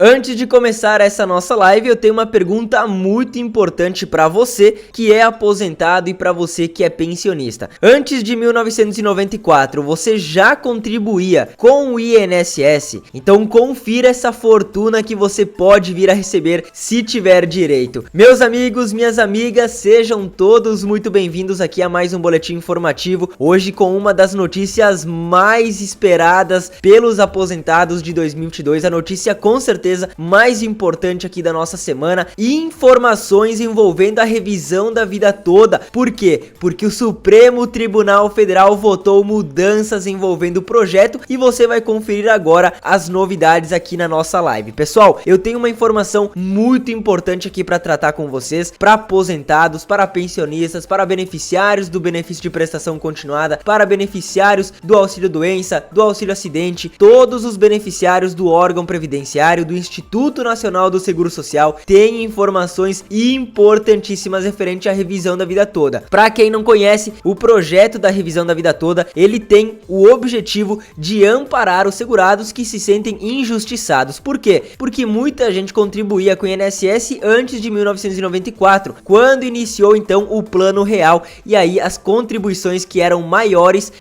Antes de começar essa nossa live, eu tenho uma pergunta muito importante para você que é aposentado e para você que é pensionista. Antes de 1994, você já contribuía com o INSS? Então confira essa fortuna que você pode vir a receber se tiver direito. Meus amigos, minhas amigas, sejam todos muito bem-vindos aqui a mais um boletim informativo. Hoje com uma das notícias mais esperadas pelos aposentados de 2022, a notícia com certeza mais importante aqui da nossa semana, informações envolvendo a revisão da vida toda. Por quê? Porque o Supremo Tribunal Federal votou mudanças envolvendo o projeto e você vai conferir agora as novidades aqui na nossa live. Pessoal, eu tenho uma informação muito importante aqui para tratar com vocês, para aposentados, para pensionistas, para beneficiários do benefício de prestação continuada, para beneficiários do auxílio doença, do auxílio acidente, todos os beneficiários do órgão previdenciário, do Instituto Nacional do Seguro Social, têm informações importantíssimas referente à revisão da vida toda. Para quem não conhece, o projeto da revisão da vida toda, ele tem o objetivo de amparar os segurados que se sentem injustiçados. Por quê? Porque muita gente contribuía com o INSS antes de 1994, quando iniciou então o Plano Real, e aí as contribuições que eram maiores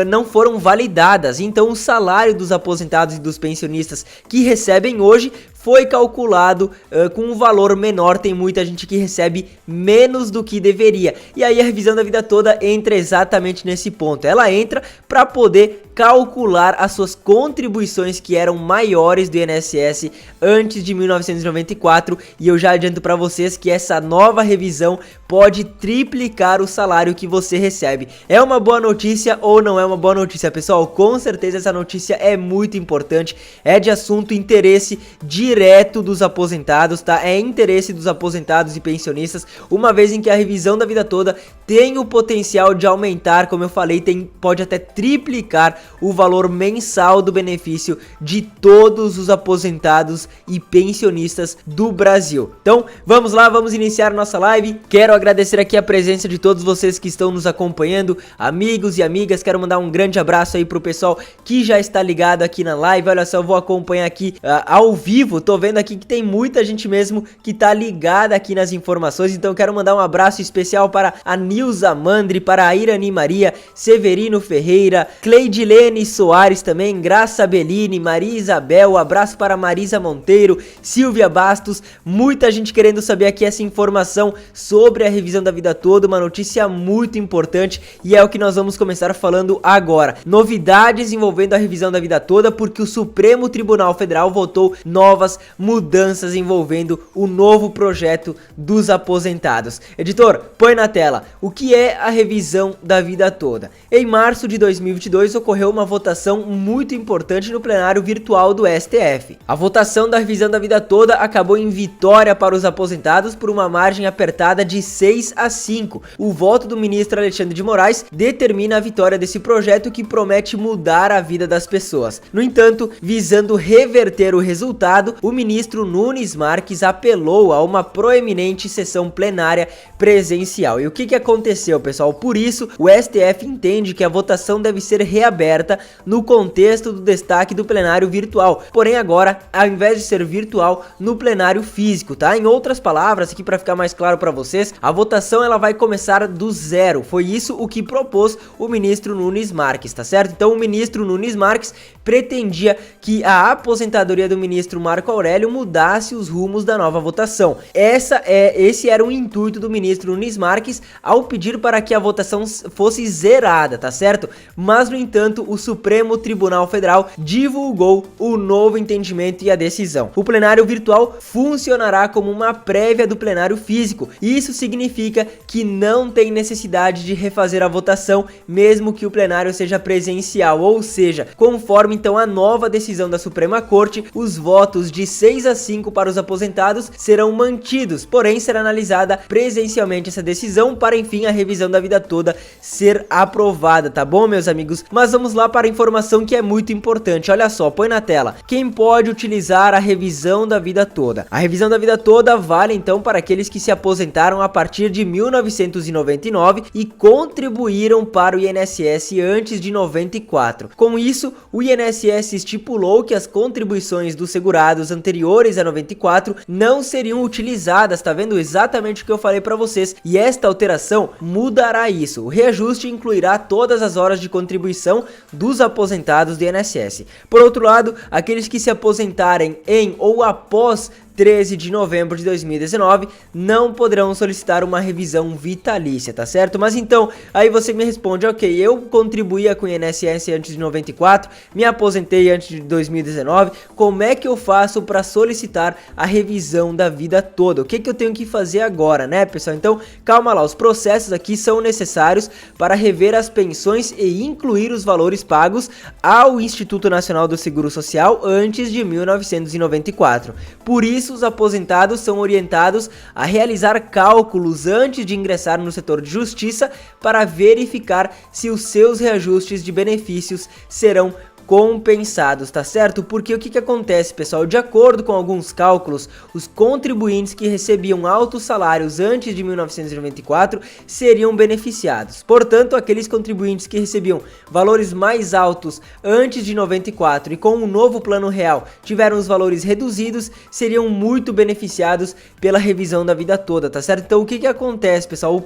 não foram validadas. Então o salário dos aposentados e dos pensionistas que recebem hoje foi calculado com um valor menor. Tem muita gente que recebe menos do que deveria, e aí a revisão da vida toda entra exatamente nesse ponto. Ela entra para poder calcular as suas contribuições que eram maiores do INSS antes de 1994, e eu já adianto para vocês que essa nova revisão pode triplicar o salário que você recebe. É uma boa notícia ou não é uma boa notícia, pessoal? Com certeza essa notícia é muito importante, é de assunto interesse direto dos aposentados, tá? É interesse dos aposentados e pensionistas, uma vez em que a revisão da vida toda tem o potencial de aumentar, como eu falei, pode até triplicar o valor mensal do benefício de todos os aposentados e pensionistas do Brasil. Então, vamos lá, vamos iniciar nossa live. Quero agradecer aqui a presença de todos vocês que estão nos acompanhando, amigos e amigas. Quero mandar um grande abraço aí pro pessoal que já está ligado aqui na live. Olha só, eu vou acompanhar aqui ao vivo. Tô vendo aqui que tem muita gente mesmo que tá ligada aqui nas informações, então quero mandar um abraço especial para a Nilza Mandri, para a Irani Maria, Severino Ferreira, Cleidilene Soares também, Graça Bellini, Maria Isabel, abraço para Marisa Monteiro, Silvia Bastos, muita gente querendo saber aqui essa informação sobre a revisão da vida toda, uma notícia muito importante, e é o que nós vamos começar falando agora. Novidades envolvendo a revisão da vida toda, porque o Supremo Tribunal Federal votou novas mudanças envolvendo o novo projeto dos aposentados. Editor, põe na tela o que é a revisão da vida toda. Em março de 2022 ocorreu uma votação muito importante no plenário virtual do STF. A votação da revisão da vida toda acabou em vitória para os aposentados por uma margem apertada de 6-5. O voto do ministro Alexandre de Moraes determina a vitória desse projeto que promete mudar a vida das pessoas. No entanto, visando reverter o resultado, o ministro Nunes Marques apelou a uma proeminente sessão plenária presencial. E o que aconteceu, pessoal? Por isso, o STF entende que a votação deve ser reaberta no contexto do destaque do plenário virtual. Porém, agora, ao invés de ser virtual, no plenário físico, tá? Em outras palavras, aqui para ficar mais claro para vocês, a votação ela vai começar do zero. Foi isso o que propôs o ministro Nunes Marques, tá certo? Então, o ministro Nunes Marques pretendia que a aposentadoria do ministro Marco Aurélio mudasse os rumos da nova votação. Esse era o intuito do ministro Nunes Marques ao pedir para que a votação fosse zerada, tá certo? Mas, no entanto, o Supremo Tribunal Federal divulgou o novo entendimento e a decisão. O plenário virtual funcionará como uma prévia do plenário físico. Isso significa que não tem necessidade de refazer a votação, mesmo que o plenário seja presencial, ou seja, conforme então a nova decisão da Suprema Corte, os votos de 6-5 para os aposentados serão mantidos, porém será analisada presencialmente essa decisão para enfim a revisão da vida toda ser aprovada, tá bom, meus amigos? Mas vamos lá para a informação que é muito importante. Olha só, põe na tela. Quem pode utilizar a revisão da vida toda? A revisão da vida toda vale então para aqueles que se aposentaram a partir de 1999 e contribuíram para o INSS antes de 94. Com isso, o INSS estipulou que as contribuições dos segurados salários anteriores a 94 não seriam utilizadas, tá vendo? Exatamente o que eu falei para vocês, e esta alteração mudará isso. O reajuste incluirá todas as horas de contribuição dos aposentados do INSS. Por outro lado, aqueles que se aposentarem em ou após 13 de novembro de 2019 não poderão solicitar uma revisão vitalícia, tá certo? Mas então, aí você me responde, ok, eu contribuía com o INSS antes de 94, me aposentei antes de 2019, como é que eu faço para solicitar a revisão da vida toda? O que eu tenho que fazer agora, né, pessoal? Então, calma lá, os processos aqui são necessários para rever as pensões e incluir os valores pagos ao Instituto Nacional do Seguro Social antes de 1994. Por isso, os aposentados são orientados a realizar cálculos antes de ingressar no setor de justiça para verificar se os seus reajustes de benefícios serão compensados, tá certo? Porque o que acontece, pessoal? De acordo com alguns cálculos, os contribuintes que recebiam altos salários antes de 1994 seriam beneficiados. Portanto, aqueles contribuintes que recebiam valores mais altos antes de 94 e com um novo plano real tiveram os valores reduzidos, seriam muito beneficiados pela revisão da vida toda, tá certo? Então, o que acontece, pessoal?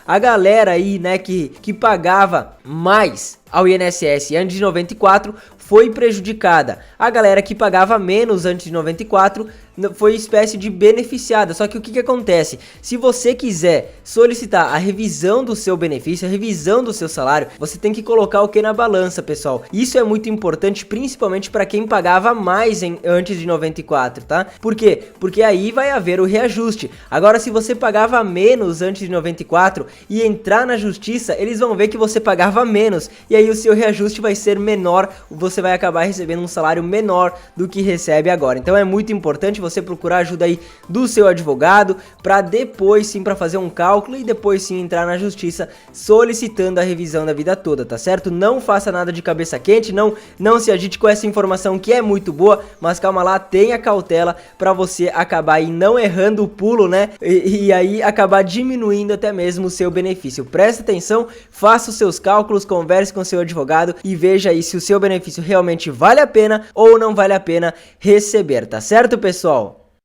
A galera aí, né, que pagava mais ao INSS antes de 94 foi prejudicada. A galera que pagava menos antes de 94 foi espécie de beneficiada. Só que o que acontece? Se você quiser solicitar a revisão do seu benefício, a revisão do seu salário, você tem que colocar o que na balança, pessoal. Isso é muito importante, principalmente para quem pagava mais antes de 94, tá? Por quê? Porque aí vai haver o reajuste. Agora, se você pagava menos antes de 94 e entrar na justiça, eles vão ver que você pagava menos e aí o seu reajuste vai ser menor, você vai acabar recebendo um salário menor do que recebe agora. Então é muito importante você procurar ajuda aí do seu advogado para depois sim, para fazer um cálculo e depois sim entrar na justiça solicitando a revisão da vida toda, tá certo? Não faça nada de cabeça quente, não se agite com essa informação que é muito boa, mas calma lá, tenha cautela para você acabar aí não errando o pulo, né? E aí acabar diminuindo até mesmo o seu benefício. Presta atenção, faça os seus cálculos, converse com seu advogado e veja aí se o seu benefício realmente vale a pena ou não vale a pena receber, tá certo, pessoal?